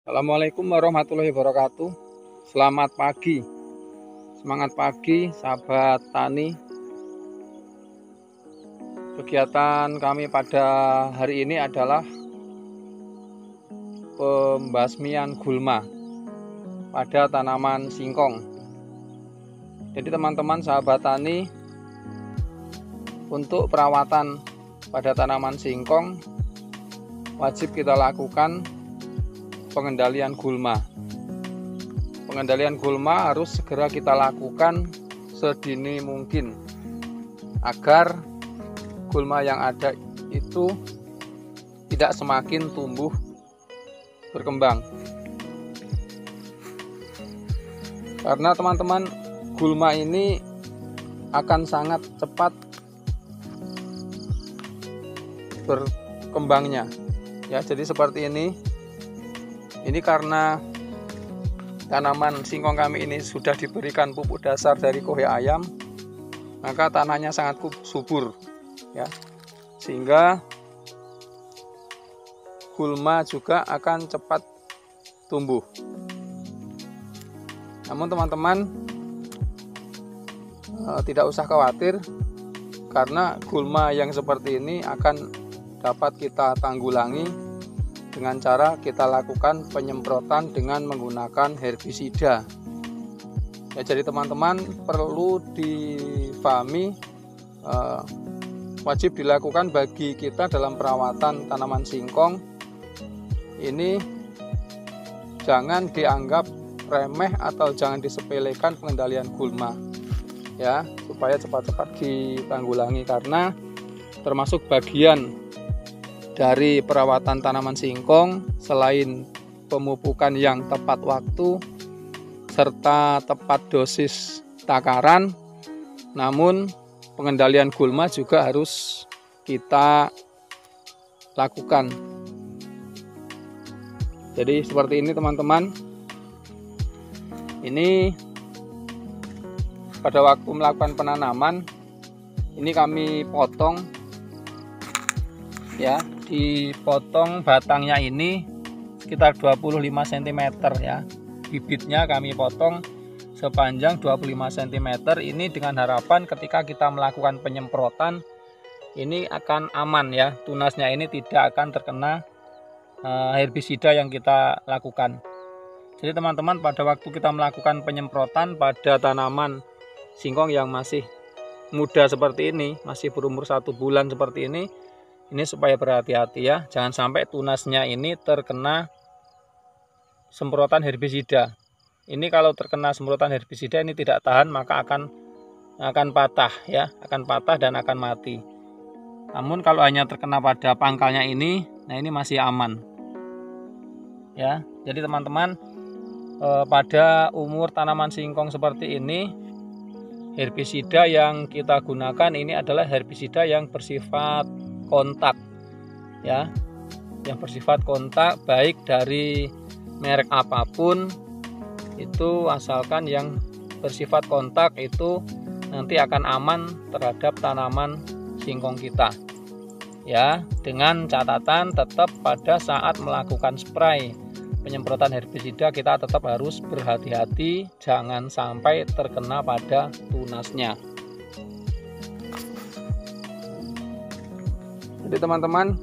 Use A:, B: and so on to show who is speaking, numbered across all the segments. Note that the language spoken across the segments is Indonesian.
A: Assalamualaikum warahmatullahi wabarakatuh. Selamat pagi, semangat pagi sahabat tani. Kegiatan kami pada hari ini adalah pembasmian gulma pada tanaman singkong. Jadi teman-teman sahabat tani, untuk perawatan pada tanaman singkong wajib kita lakukan pengendalian gulma. Pengendalian gulma harus segera kita lakukan sedini mungkin agar gulma yang ada itu tidak semakin tumbuh berkembang. Karena teman-teman, gulma ini akan sangat cepat berkembangnya. Ya, jadi seperti ini. Ini karena tanaman singkong kami ini sudah diberikan pupuk dasar dari kohe ayam, maka tanahnya sangat subur, ya, sehingga gulma juga akan cepat tumbuh. Namun teman-teman tidak usah khawatir, karena gulma yang seperti ini akan dapat kita tanggulangi dengan cara kita lakukan penyemprotan dengan menggunakan herbisida. Ya, jadi teman-teman perlu difahami, wajib dilakukan bagi kita dalam perawatan tanaman singkong. Ini jangan dianggap remeh atau jangan disepelekan pengendalian gulma, ya, supaya cepat-cepat ditanggulangi, karena termasuk bagian dari perawatan tanaman singkong selain pemupukan yang tepat waktu serta tepat dosis takaran, namun pengendalian gulma juga harus kita lakukan. Jadi seperti ini teman-teman. Ini pada waktu melakukan penanaman, ini kami potong, ya, dipotong batangnya ini sekitar 25 cm ya. Bibitnya kami potong sepanjang 25 cm. Ini dengan harapan ketika kita melakukan penyemprotan ini akan aman, ya. Tunasnya ini tidak akan terkena herbisida yang kita lakukan. Jadi teman-teman, pada waktu kita melakukan penyemprotan pada tanaman singkong yang masih muda seperti ini, masih berumur 1 bulan seperti ini supaya berhati-hati, ya, jangan sampai tunasnya ini terkena semprotan herbisida. Ini kalau terkena semprotan herbisida ini tidak tahan, maka akan patah, ya, akan patah dan akan mati. Namun kalau hanya terkena pada pangkalnya ini, nah ini masih aman, ya. Jadi teman-teman, pada umur tanaman singkong seperti ini, herbisida yang kita gunakan ini adalah herbisida yang bersifat kontak, ya, yang bersifat kontak, baik dari merek apapun itu, asalkan yang bersifat kontak itu nanti akan aman terhadap tanaman singkong kita, ya, dengan catatan tetap pada saat melakukan spray penyemprotan herbisida kita tetap harus berhati-hati, jangan sampai terkena pada tunasnya. Jadi teman-teman,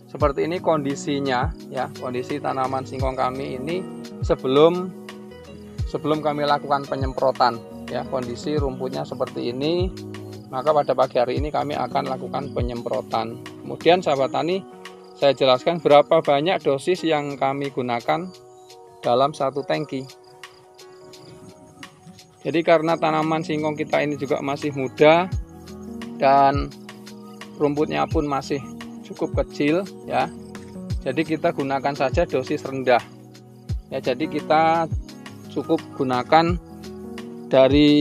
A: seperti ini kondisinya, ya, kondisi tanaman singkong kami ini sebelum kami lakukan penyemprotan, ya. Kondisi rumputnya seperti ini, maka pada pagi hari ini kami akan lakukan penyemprotan. Kemudian sahabat tani, saya jelaskan berapa banyak dosis yang kami gunakan dalam satu tangki. Jadi karena tanaman singkong kita ini juga masih muda dan rumputnya pun masih cukup kecil, ya, jadi kita gunakan saja dosis rendah, ya. Jadi kita cukup gunakan dari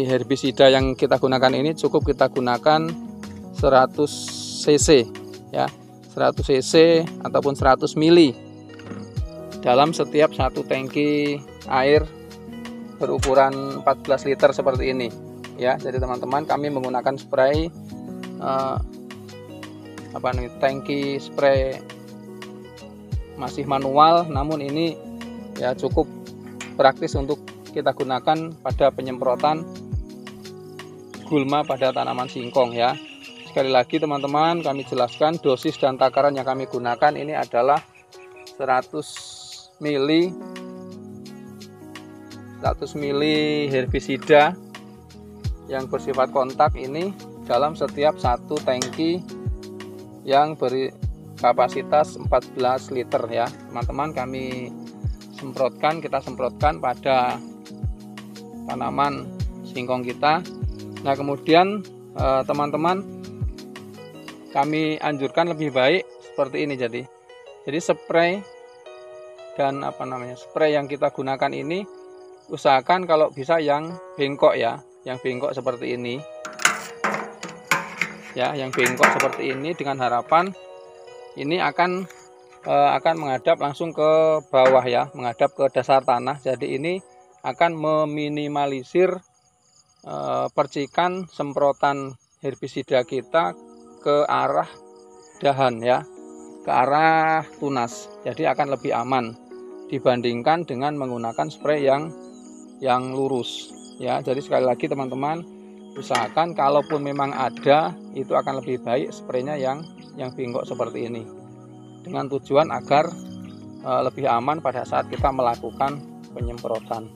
A: herbisida yang kita gunakan ini, cukup kita gunakan 100 cc, ya, 100 cc ataupun 100 mili dalam setiap satu tangki air berukuran 14 liter seperti ini, ya. Jadi teman-teman, kami menggunakan spray tangki spray masih manual, namun ini ya cukup praktis untuk kita gunakan pada penyemprotan gulma pada tanaman singkong ya. Sekali lagi teman-teman, kami jelaskan dosis dan takaran yang kami gunakan ini adalah 100 ml herbisida yang bersifat kontak ini dalam setiap satu tangki yang beri kapasitas 14 liter ya teman-teman. Kami kita semprotkan pada tanaman singkong kita. Nah kemudian teman-teman, kami anjurkan lebih baik seperti ini. Jadi spray dan spray yang kita gunakan ini usahakan kalau bisa yang bengkok ya, yang bengkok seperti ini ya, yang bengkok seperti ini, dengan harapan ini akan menghadap langsung ke bawah ya, menghadap ke dasar tanah. Jadi ini akan meminimalisir percikan semprotan herbisida kita ke arah dahan ya, ke arah tunas. Jadi akan lebih aman dibandingkan dengan menggunakan spray yang lurus ya. Jadi sekali lagi teman-teman, usahakan kalaupun memang ada, itu akan lebih baik spraynya yang bengkok seperti ini, dengan tujuan agar lebih aman pada saat kita melakukan penyemprotan.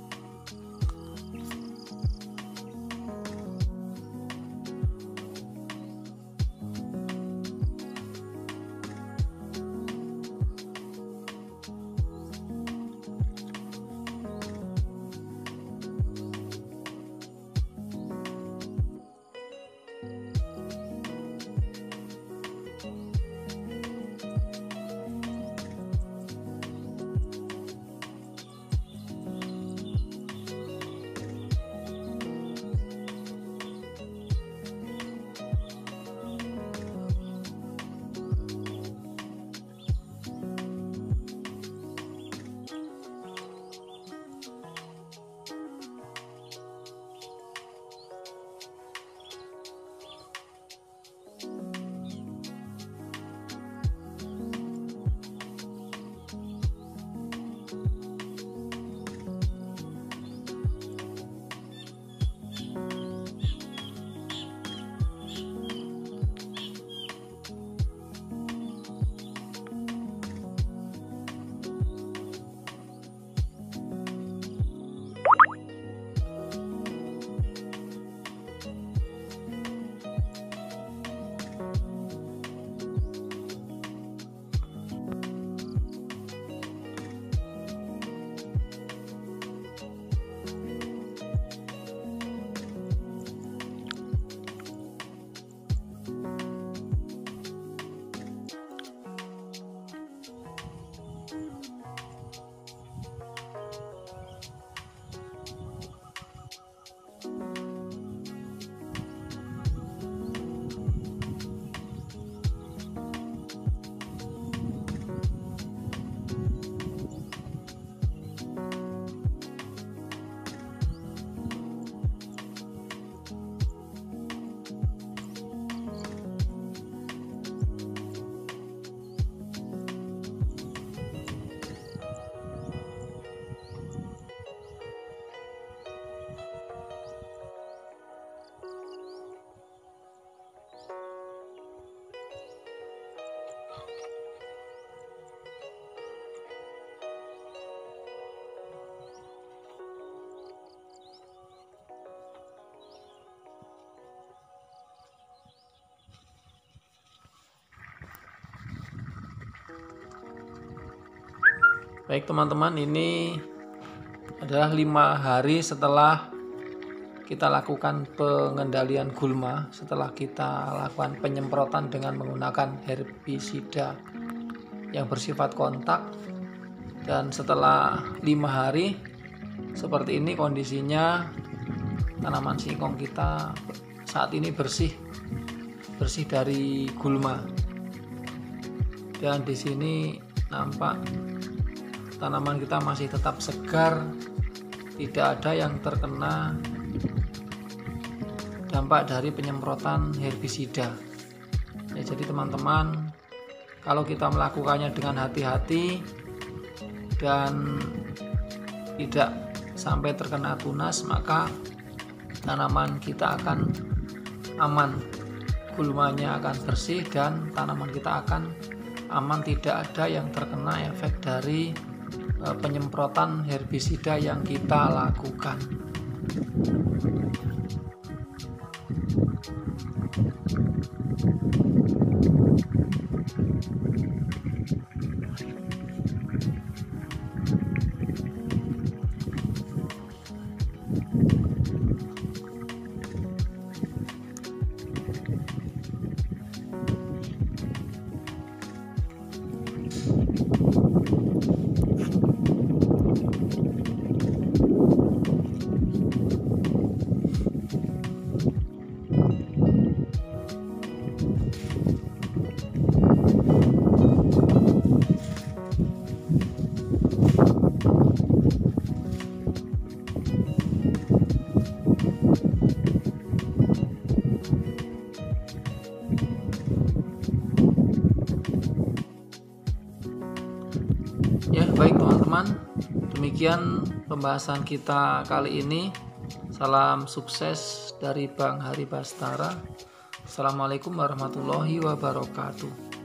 A: Baik teman-teman, ini adalah 5 hari setelah kita lakukan pengendalian gulma, setelah kita lakukan penyemprotan dengan menggunakan herbisida yang bersifat kontak. Dan setelah 5 hari seperti ini kondisinya, tanaman singkong kita saat ini bersih dari gulma. Dan di sini nampak tanaman kita masih tetap segar, tidak ada yang terkena dampak dari penyemprotan herbisida. Ya, jadi teman-teman, Kalau kita melakukannya dengan hati-hati dan tidak sampai terkena tunas, maka tanaman kita akan aman, gulmanya akan bersih, dan tanaman kita akan aman, tidak ada yang terkena efek dari penyemprotan herbisida yang kita lakukan. Ya, baik teman-teman, demikian pembahasan kita kali ini. Salam sukses dari Bang Hari Bastara. Assalamualaikum warahmatullahi wabarakatuh.